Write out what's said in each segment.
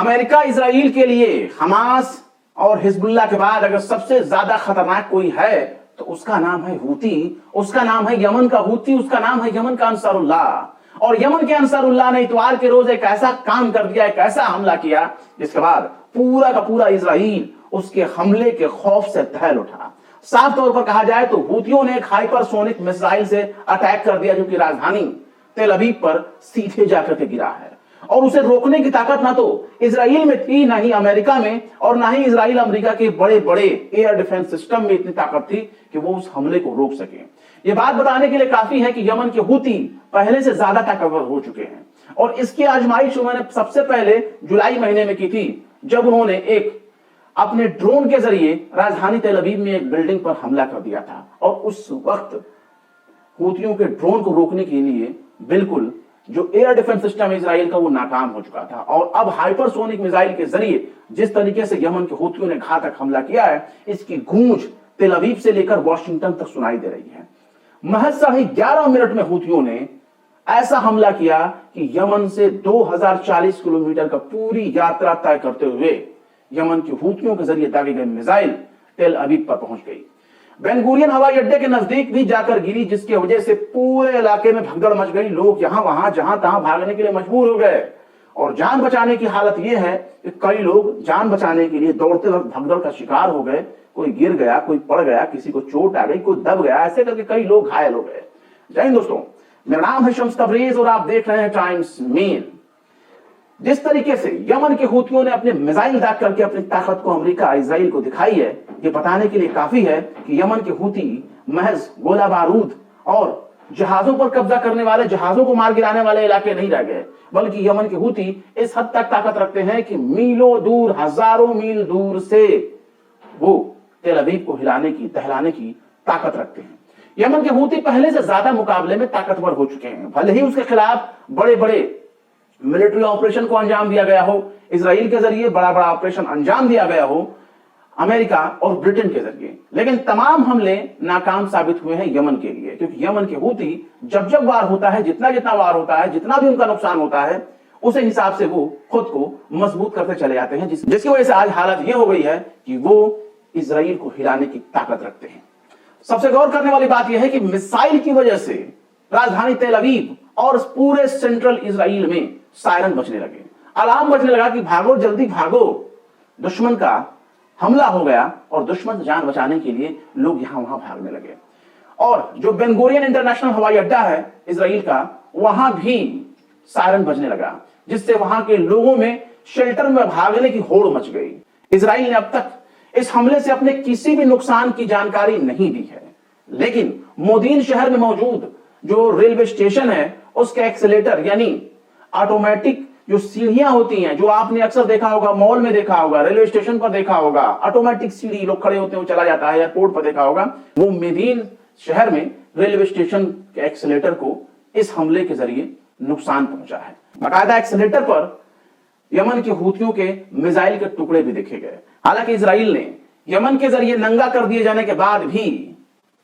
America Israel के लिए Hamas और हिजबुल्लाह के बाद अगर सबसे ज्यादा खतरनाक कोई है तो उसका नाम है हूती, उसका नाम है यमन का हूती, उसका नाम है यमन का अंसारुल्लाह। और यमन के अंसारुल्लाह ने इतवार के रोज एक ऐसा काम कर दिया, एक ऐसा हमला किया जिसके बाद पूरा का पूरा इजराइल उसके हमले के खौफ से दहल उठा। साफ तौर पर कहा जाए तो हूतियों ने एक हाइपरसोनिक मिसाइल से अटैक कर दिया जो कि राजधानी तेल अवीव पर सीधे जाकर के गिरा है। और उसे रोकने की ताकत ना तो इजराइल में थी, ना ही अमेरिका में, और ना ही इजराइल अमेरिका के बड़े बड़े एयर डिफेंस सिस्टम में इतनी ताकत थी कि वो उस हमले को रोक सके। ये बात बताने के लिए काफी है कि यमन के हूती पहले से ज्यादा ताकतवर हो चुके हैं। और इसकी आजमाइश उन्होंने सबसे पहले जुलाई महीने में की थी, जब उन्होंने एक अपने ड्रोन के जरिए राजधानी तेल अवीव में एक बिल्डिंग पर हमला कर दिया था। और उस वक्त हूतियों के ड्रोन को रोकने के लिए बिल्कुल जो एयर डिफेंस सिस्टम है इजराइल का वो नाकाम हो चुका था। और अब हाइपरसोनिक मिसाइल के जरिए जिस तरीके से यमन के हूतियों ने घातक हमला किया है, इसकी गूंज तेल अवीव से लेकर वॉशिंगटन तक सुनाई दे रही है। महज 11.5 मिनट में हूतियों ने ऐसा हमला किया कि यमन से 2040 किलोमीटर का पूरी यात्रा तय करते हुए यमन के हूतियों के जरिए दागे गए मिसाइल तेल अवीव पर पहुंच गई। बेन गुरियन हवाई अड्डे के नजदीक भी जाकर गिरी, जिसकी वजह से पूरे इलाके में भगदड़ मच गई। लोग यहां वहां जहां तहां भागने के लिए मजबूर हो गए। और जान बचाने की हालत यह है कि कई लोग जान बचाने के लिए दौड़ते वक्त भगदड़ का शिकार हो गए। कोई गिर गया, कोई पड़ गया, किसी को चोट आ गई, कोई दब गया, ऐसे करके कई लोग घायल हो गए। जय हिंद दोस्तों, मेरा नाम है शम्स तबरेज और आप देख रहे हैं टाइम्स मेल। जिस तरीके से यमन के हूतियों ने अपने मिसाइल दाग करके अपनी ताकत को अमेरिका इजराइल को दिखाई है, ये बताने के लिए काफी है कि यमन के हूती महज गोला बारूद और जहाजों पर कब्जा करने वाले, जहाजों को मार गिराने वाले इलाके नहीं रह गए, बल्कि यमन के हूती इस हद तक ताकत रखते हैं कि मीलों दूर, हजारों मील दूर से वो तेल अवीव को हिलाने की, दहलाने की ताकत रखते हैं। यमन के हूती पहले से ज्यादा मुकाबले में ताकतवर हो चुके हैं। भले ही उसके खिलाफ बड़े बड़े मिलिट्री ऑपरेशन को अंजाम दिया गया हो, इजराइल के जरिए बड़ा बड़ा ऑपरेशन अंजाम दिया गया हो अमेरिका और ब्रिटेन के जरिए, लेकिन तमाम हमले नाकाम साबित हुए हैं यमन के लिए। क्योंकि यमन के हूती जब जब वार होता है, जितना जितना वार होता है, जितना भी उनका नुकसान होता है, उस हिसाब से वो खुद को मजबूत करते चले जाते हैं, जिसकी वजह से आज हालत यह हो गई है कि वो इजराइल को हिलाने की ताकत रखते हैं। सबसे गौर करने वाली बात यह है कि मिसाइल की वजह से राजधानी तेल अवीव और पूरे सेंट्रल इजराइल में सायरन बजने लगे, अलार्म बजने लगा कि भागो, जल्दी भागो, दुश्मन का हमला हो गया। और दुश्मन से जान बचाने के लिए लोग यहां वहां भागने लगे। और जो बेन गुरियन इंटरनेशनल हवाई अड्डा है इजराइल का, वहां भी सायरन बजने लगा, जिससे वहां के लोगों में शेल्टर में भागने की होड़ मच गई। इजराइल ने अब तक इस हमले से अपने किसी भी नुकसान की जानकारी नहीं दी है, लेकिन मोदीन शहर में मौजूद जो रेलवे स्टेशन है उसके एक्सीलेटर यानी ऑटोमेटिक जो सीढ़ियां होती हैं, जो आपने अक्सर देखा होगा, मॉल में देखा होगा, रेलवे स्टेशन पर देखा होगा, ऑटोमेटिक सीढ़ी लोग खड़े होते हैं वो चला जाता है, एयरपोर्ट पर देखा होगा, वो मेदीन शहर में रेलवे स्टेशन के एक्सीलेटर को इस हमले के जरिए नुकसान पहुंचा है। बाकायदा एक्सीलेटर पर यमन के हूतियों के मिसाइल के टुकड़े भी देखे गए। हालांकि इजराइल ने यमन के जरिए नंगा कर दिए जाने के बाद भी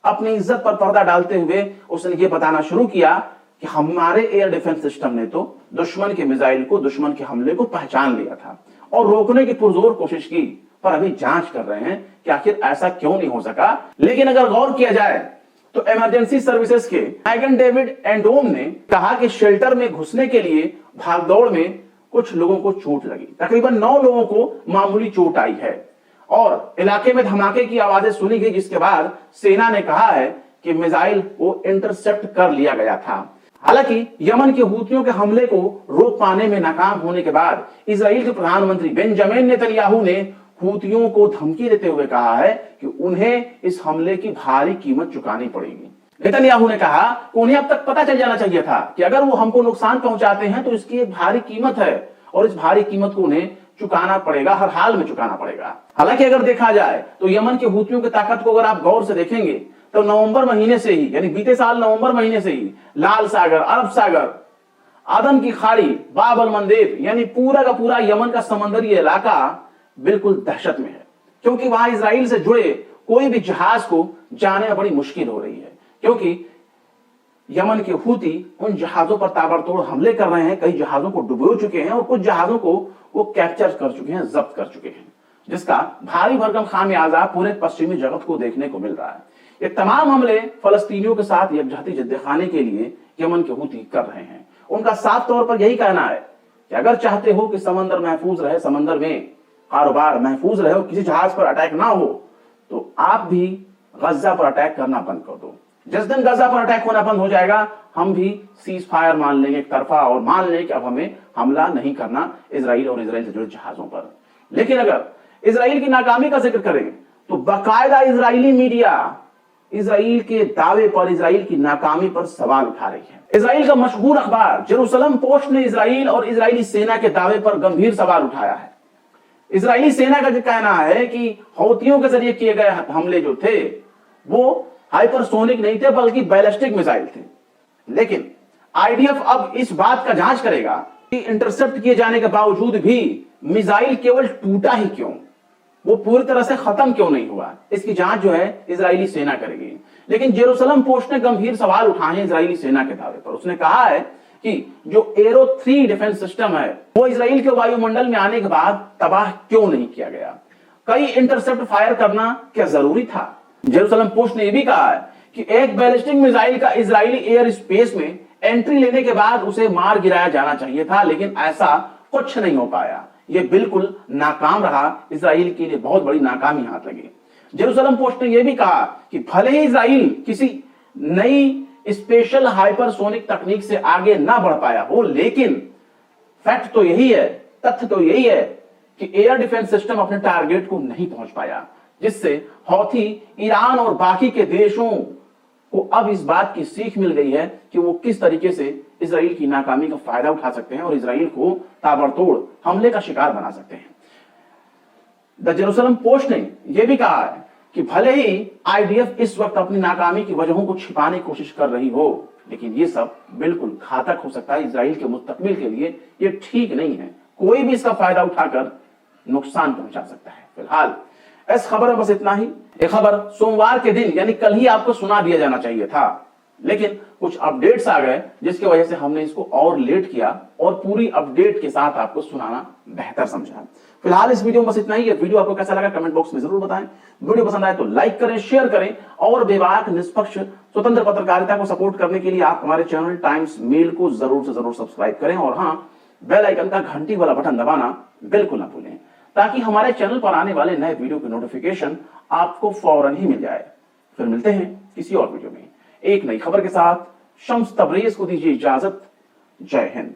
अपनी इज्जत पर पर्दा डालते हुए उसने ये बताना शुरू किया कि हमारे एयर डिफेंस सिस्टम ने तो दुश्मन के मिसाइल को, दुश्मन के हमले को पहचान लिया था और रोकने की पुरजोर कोशिश की, पर अभी जांच कर रहे हैं कि आखिर ऐसा क्यों नहीं हो सका। लेकिन अगर गौर किया जाए तो इमरजेंसी सर्विसेज के मैगन डेविड एंडोम ने कहा कि शेल्टर में घुसने के लिए भागदौड़ में कुछ लोगों को चोट लगी, तकरीबन 9 लोगों को मामूली चोट आई है और इलाके में धमाके की आवाजें सुनी गई, जिसके बाद सेना ने कहा है कि मिसाइल को इंटरसेप्ट कर लिया गया था। हालांकि यमन के हूतियों के हमले को रोक पाने में नाकाम होने के बाद इजराइल के प्रधानमंत्री बेंजामिन नेतन्याहू ने हूतियों को धमकी देते हुए कहा है कि उन्हें इस हमले की भारी कीमत चुकानी पड़ेगी। नेतन्याहू ने कहा कि उन्हें अब तक पता चल जाना चाहिए था कि अगर वो हमको नुकसान पहुंचाते हैं तो इसकी एक भारी कीमत है और इस भारी कीमत को उन्हें चुकाना पड़ेगा, हर हाल में चुकाना पड़ेगा। हालांकि अगर देखा जाए तो यमन के हूतियों की ताकत को अगर आप गौर से देखेंगे तो नवंबर महीने से ही, यानी बीते साल नवंबर महीने से ही लाल सागर, अरब सागर, आदन की खाड़ी, बाब अल मंदेब यानी पूरा का पूरा यमन का समंदरी इलाका बिल्कुल दहशत में है, क्योंकि वहां इजराइल से जुड़े कोई भी जहाज को जाने में बड़ी मुश्किल हो रही है, क्योंकि यमन के हूती उन जहाजों पर ताबड़तोड़ हमले कर रहे हैं। कई जहाजों को डुबो चुके हैं और कुछ जहाजों को वो कैप्चर कर चुके हैं, जब्त कर चुके हैं, जिसका भारी भरकम खामियाजा पूरे पश्चिमी जगत को देखने को मिल रहा है। ये तमाम हमले फलस्तीनियों के साथ यकजहती जिद्दखाने के लिए यमन के हूती कर रहे हैं। उनका साफ तौर पर यही कहना है कि अगर चाहते हो कि समंदर महफूज रहे, समंदर में कारोबार महफूज रहे, किसी जहाज पर अटैक ना हो, तो आप भी गजा पर अटैक करना बंद कर दो। जिस दिन गजा पर अटैक होना बंद हो जाएगा, हम भी सीज फायर मान लेंगे एक तरफा, और मान लेंगे कि अब हमें हमला नहीं करना इजराइल और इजराइल से जुड़े जहाजों पर। लेकिन अगर इजराइल की नाकामी का जिक्र करें तो बाकायदा इजरायली मीडिया इजराइल के दावे पर, इजराइल की नाकामी पर सवाल उठा रही है। इजराइल का मशहूर अखबार जेरूसलम पोस्ट ने इजराइल और इजरायली सेना के दावे पर गंभीर सवाल उठाया है। इजरायली सेना का जो कहना है कि हौतियों के जरिए किए गए हमले जो थे वो हाइपरसोनिक नहीं थे, बल्कि बैलिस्टिक मिसाइल थे। लेकिन आईडीएफ अब इस बात का जांच करेगा कि इंटरसेप्ट किए जाने के बावजूद भी मिसाइल केवल टूटा ही क्यों, वो पूरी तरह से खत्म क्यों नहीं हुआ। इसकी जांच जो है इजरायली सेना करेगी। लेकिन जेरूसलम पोस्ट ने गंभीर सवाल उठाए हैं इजरायली सेना के दावे पर। उसने कहा है कि जो एरो 3 डिफेंस सिस्टम है वो इजराइल के वायुमंडल में आने के बाद तबाह क्यों नहीं किया गया, कई इंटरसेप्ट फायर करना क्या जरूरी था। जेरूसलम पोस्ट ने यह भी कहा है कि एक बैलिस्टिक मिसाइल का इजरायली एयर स्पेस में एंट्री लेने के बाद उसे मार गिराया जाना चाहिए था, लेकिन ऐसा कुछ नहीं हो पाया। यह बिल्कुल नाकाम रहा, इजराइल के लिए बहुत बड़ी नाकामी हाथ लगी। जेरूसलम पोस्ट ने यह भी कहा कि भले ही इजराइल किसी नई स्पेशल हाइपरसोनिक तकनीक से आगे ना बढ़ पाया हो, लेकिन फैक्ट तो यही है, तथ्य तो यही है कि एयर डिफेंस सिस्टम अपने टारगेट को नहीं पहुंच पाया, जिससे हौथी, ईरान और बाकी के देशों को अब इस बात की सीख मिल गई है कि वो किस तरीके से इजराइल की नाकामी का फायदा उठा सकते हैं और इजराइल को ताबड़तोड़ हमले का शिकार बना सकते हैं। द जेरूसलम पोस्ट ने यह भी कहा है कि भले ही आईडीएफ इस वक्त अपनी नाकामी की वजहों को छिपाने की कोशिश कर रही हो, लेकिन यह सब बिल्कुल घातक हो सकता है इजराइल के मुस्तकबिल के लिए। यह ठीक नहीं है, कोई भी इसका फायदा उठाकर नुकसान पहुंचा सकता है। फिलहाल इस खबर में बस इतना ही। एक खबर सोमवार के दिन यानी कल ही आपको सुना दिया जाना चाहिए था, लेकिन कुछ अपडेट्स आ गए जिसकी वजह से हमने इसको और लेट किया और पूरी अपडेट के साथ आपको सुनाना बेहतर समझा। फिलहाल इस वीडियो में बस इतना ही। वीडियो आपको कैसा लगा कमेंट बॉक्स में जरूर बताएं। वीडियो पसंद आए तो लाइक करें, शेयर करें, और बेबाक, निष्पक्ष, स्वतंत्र पत्रकारिता को सपोर्ट करने के लिए आप हमारे चैनल टाइम्स मेल को जरूर से जरूर सब्सक्राइब करें, और हाँ, बेल आइकन का घंटी वाला बटन दबाना बिल्कुल ना भूलें, ताकि हमारे चैनल पर आने वाले नए वीडियो की नोटिफिकेशन आपको फौरन ही मिल जाए। फिर मिलते हैं किसी और वीडियो में एक नई खबर के साथ। शम्स तबरेज को दीजिए इजाजत। जय हिंद।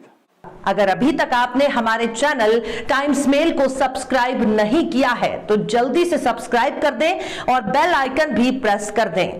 अगर अभी तक आपने हमारे चैनल टाइम्स मेल को सब्सक्राइब नहीं किया है तो जल्दी से सब्सक्राइब कर दें और बेल आइकन भी प्रेस कर दें।